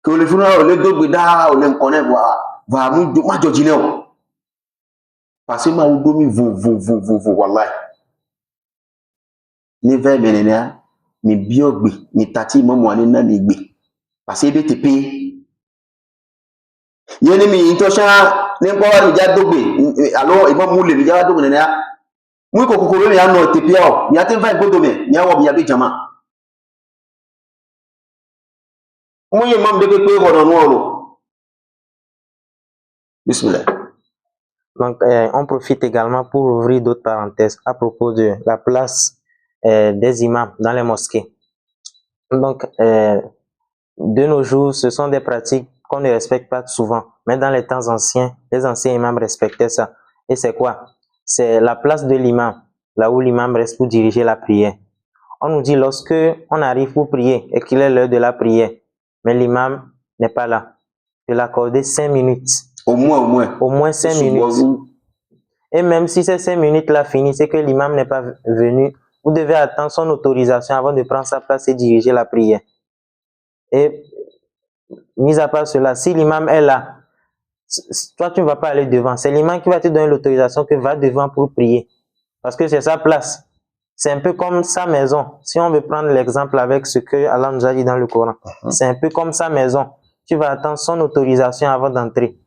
que le funu o le dogbe da o le nkone va mu ma jojine o parce que ma udo mi vo wallahi ni ve menenia mi biogbe mi tati mo mo ani na mi gbe parce que be te pe yeni mi into sha ni po wa mi ja dogbe alo e mo mu le mi ja dogbe nenia mu ko kokoro mi ano te pe o mi ate va gbodo mi mi awo mi ya be jama mu ye mam de pe ko no no bismillah. Donc, on profite également pour ouvrir d'autres parenthèses à propos de la place des imams dans les mosquées. Donc, de nos jours, ce sont des pratiques qu'on ne respecte pas souvent. Mais dans les temps anciens, les anciens imams respectaient ça. Et c'est quoi? C'est la place de l'imam, là où l'imam reste pour diriger la prière. On nous dit lorsque on arrive pour prier et qu'il est l'heure de la prière, mais l'imam n'est pas là, de l'accorder 5 minutes. Au moins 5 minutes. Et même si ces 5 minutes-là finissent, c'est que l'imam n'est pas venu, vous devez attendre son autorisation avant de prendre sa place et diriger la prière. Et mis à part cela, si l'imam est là, toi tu ne vas pas aller devant. C'est l'imam qui va te donner l'autorisation que va devant pour prier. Parce que c'est sa place. C'est un peu comme sa maison. Si on veut prendre l'exemple avec ce que Allah nous a dit dans le Coran, c'est un peu comme sa maison. Tu vas attendre son autorisation avant d'entrer.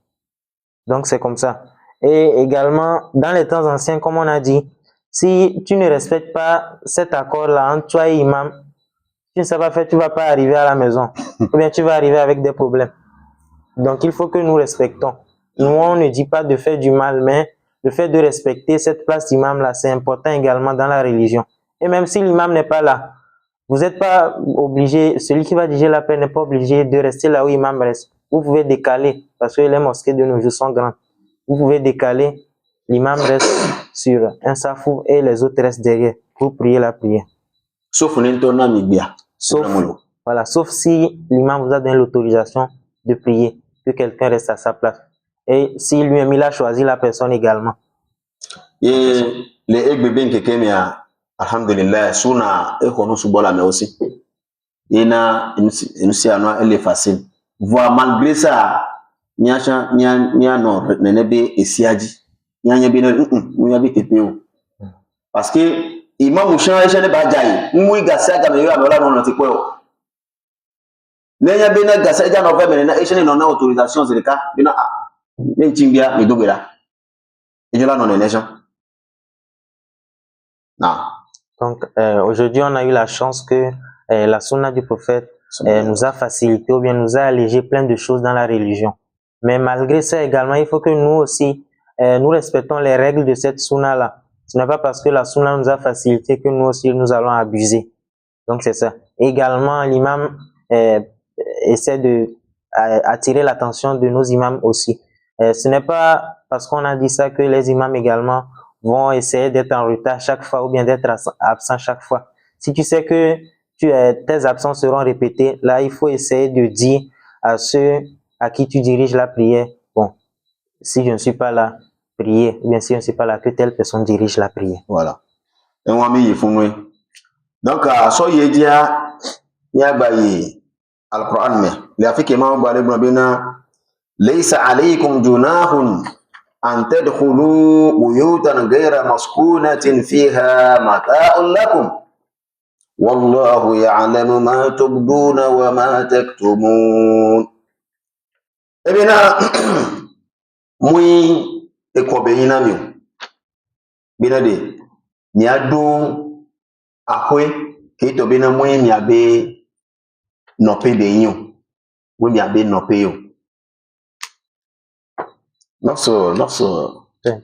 Donc c'est comme ça. Et également, dans les temps anciens, comme on a dit, si tu ne respectes pas cet accord-là entre toi et imam, tu ne sais pas faire, tu ne vas pas arriver à la maison. Ou bien tu vas arriver avec des problèmes. Donc il faut que nous respectons. Nous, on ne dit pas de faire du mal, mais le fait de respecter cette place d'imam-là, c'est important également dans la religion. Et même si l'imam n'est pas là, vous n'êtes pas obligé, celui qui va diriger la paix n'est pas obligé de rester là où l'imam reste. Vous pouvez décaler, parce que les mosquées de nos jours sont grandes. Vous pouvez décaler, l'imam reste sur un safou et les autres restent derrière pour prier la prière. Sauf si l'imam vous a donné l'autorisation de prier, que quelqu'un reste à sa place. Et si lui-même il a choisi la personne également. Et les egbeben kekemia, alhamdulillah, suna ekono subola mais aussi. Ina insiano elle est facile. Voir malgré ça, nya no nenebe esiaji. Nya be no nya be tepeo. Parce que imam ushan eshane ba jai, mu igasa ga me yo amola no ti po. Nenya be na gasa ja no fa me na eshane no na autorisation zerika, bina Nchimbia midogera. Et je la non nation. Non. Donc aujourd'hui on a eu la chance que la sunna du prophète nous a facilité ou bien nous a allégé plein de choses dans la religion. Mais malgré ça également, il faut que nous aussi nous respectons les règles de cette sunna là. Ce n'est pas parce que la sunna nous a facilité que nous aussi nous allons abuser. Donc c'est ça. Également l'imam essaie de attirer l'attention de nos imams aussi. Ce n'est pas parce qu'on a dit ça que les imams également vont essayer d'être en retard chaque fois ou bien d'être absents chaque fois. Si tu sais que tes absences seront répétées, là il faut essayer de dire à ceux à qui tu diriges la prière, bon, si je ne suis pas là, priez, ou bien si je ne suis pas là, que telle personne dirige la prière. Voilà. Donc, soyez dia, yabaye al-Quran me. L'Afrique ma ba le bina laysa alaykum junahun an tadkhulu buyutan ghayra maskunatin fiha mata'un lakum. Wallahu ya'lamu ma tubduna wa ma taktumun. Ebina mui ekobe yina mi. Bina de mi adu ahwe ke to bina mui mi abe nope be yin. Mui mi abe nope yo. Not so.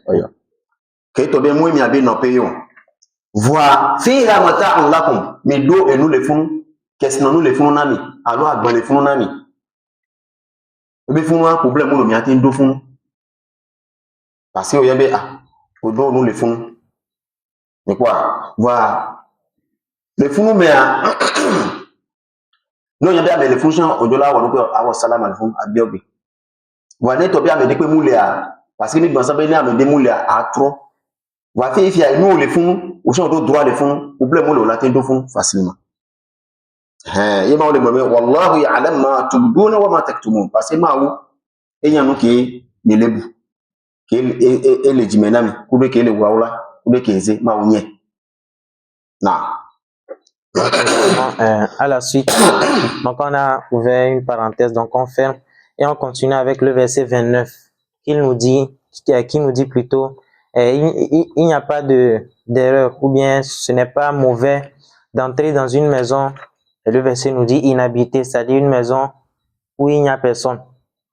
Oyo. Ke to be mui mi abe nope yo. Voa fiha mata'un lakum. Mi do e nous le fun. Qu'est-ce nous le fun nami? Alo agban le fun nami. Ebe fun un problème lo mi ati ndo fun. Parce que oyebe odo nous le fun. Mais quoi? Voa le fun me no yebe ame le fun chan odola wa no ko awo salam al fun abiobi. Voa ne to bi ame de pe mule parce que mi gban sabe ni ame de mule a trop. Voa fi nous le fun, ou chan do droit le fun, problème lo la tin do fun facilement. il m'a dit wallahu ya'lam ma tubduna wa ma taktumun parce que ma ou et yanu qui ne lebu qui et le dimenami kube qui le waula kube qui eze ma ou nye na À la suite, donc on a ouvert une parenthèse, donc on ferme et on continue avec le verset 29 qui nous dit plutôt il n'y a pas d'erreur ou bien ce n'est pas mauvais d'entrer dans une maison, et le verset nous dit inhabitée, c'est-à-dire une maison où il n'y a personne,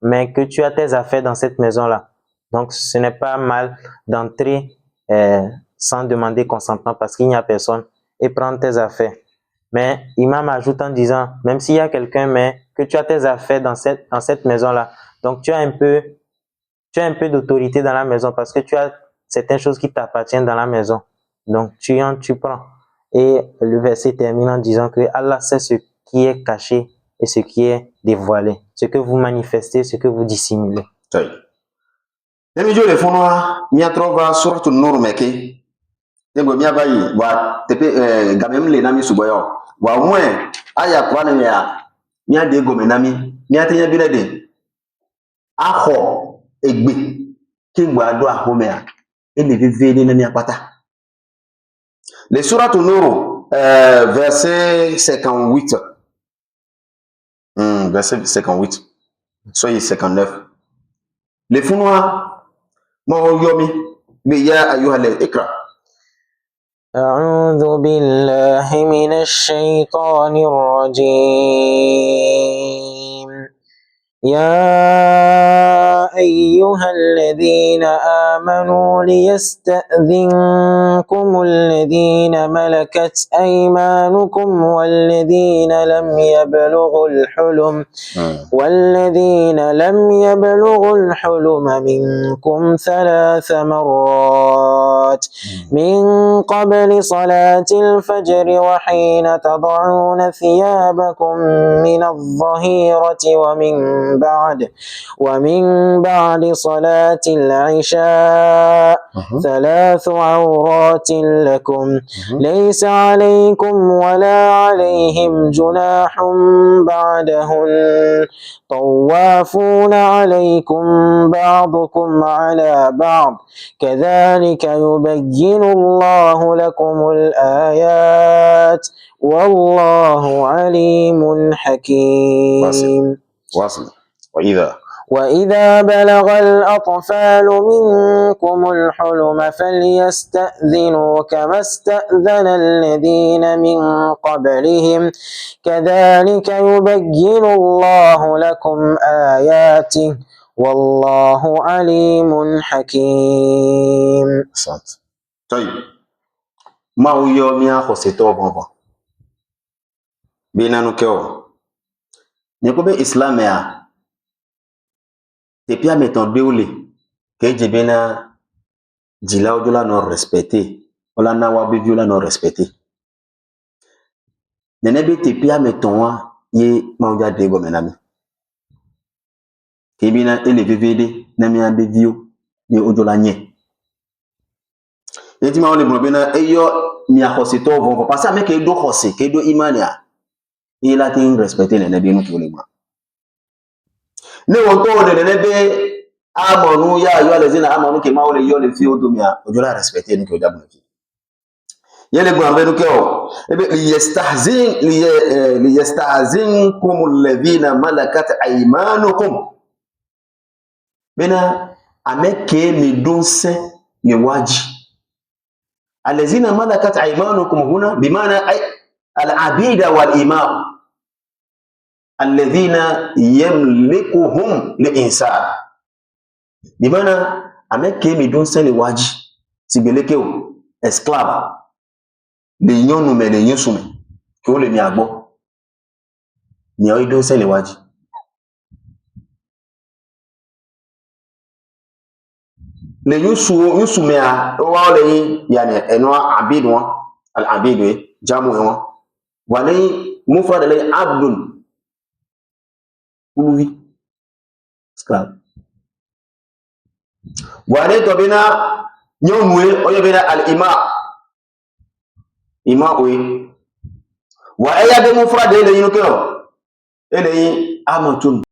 mais que tu as tes affaires dans cette maison-là. Donc ce n'est pas mal d'entrer sans demander consentement parce qu'il n'y a personne et prendre tes affaires. Mais Imam ajoute en disant, même s'il y a quelqu'un, mais que tu as tes affaires dans cette maison-là, donc tu as un peu d'autorité dans la maison parce que tu as certaines choses qui t'appartiennent dans la maison. Donc tu prends. Et le verset termine en disant que Allah sait ce qui est caché et ce qui est dévoilé, ce que vous manifestez, ce que vous dissimulez. Nemi jo le fonwa mi atrova suratul nur meke Nebo mi abayi wa tepe gamem le nami suboyo wa mwe aya Qur'an ya mi ade go menami mi atenya bi de aho egbe kingba do ahomea ene vivede na mi apata le suratul nur verset 58 verset 58 soyez 59 le funwa mo yomi bi ya ayyuhal ikra أعوذ بالله من الشيطان الرجيم يا أيها الذين آمنوا ليستأذنكم الذين ملكت أيمانكم والذين لم يبلغوا الحلم منكم 3 مرات من قبل صلاة الفجر وحين تضعون ثيابكم من الظهيرة ومن بعد صلاة العشاء 3 عورات لكم ليس عليكم ولا عليهم جناح بعدهن طوافون عليكم بعضكم على بعض كذلك يبين الله لكم الآيات والله عليم حكيم. واصل وإذا بلغ الأطفال منكم الحلم فليستأذنوا كما استأذن الذين من قبلهم كذلك يبين الله لكم آياته والله عليم حكيم. طيب ما هو يومي أخوسيتو بابا بينا نكيو نيكوبي إسلام يا Depuis à meton deule que jebena jila ojola no respecté ola na wa be viola no respecté nene be depuis à meton wa ye mauja de go menami kebina ele vvd na mi ambe vio ni ojola nye yeti ma ole bro bena eyo mi akhosi to vongo parce que ke do khosi ke do imania ila tin respecté nene be no tole ma ne wonto de nebe amonu ya yo lezina amonu ke maole yo le fi odumia ojola respecter ni ke ojabu ki yele gbo ambe nuke o ebe liyastahzinkum alladhina malakat aymanukum bena ameke midunse ni waji alladhina malakat aymanukum huna bimaana ay al-abida wal imam الذين يملكهم الإنسان بمعنى أمك ميدون سني واجي سيبلكيو esclave le nyonu me le nyusume ki o le mi agbo ni o idon sele waji le yusume a o wa le yin yani eno abid won al abid jamu won wa le mufrad le abdun uluwi esclave wale to bina nyonwe oyo bina al ima we wa e ya de mu fura de le yin ke o ele yin amatun